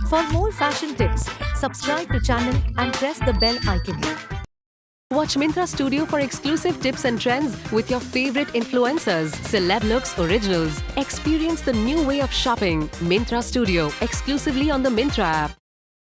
For more fashion tips, subscribe to channel and press the bell icon. Watch Myntra Studio for exclusive tips and trends with your favorite influencers, celeb looks, originals. Experience the new way of shopping. Myntra Studio, exclusively on the Myntra app.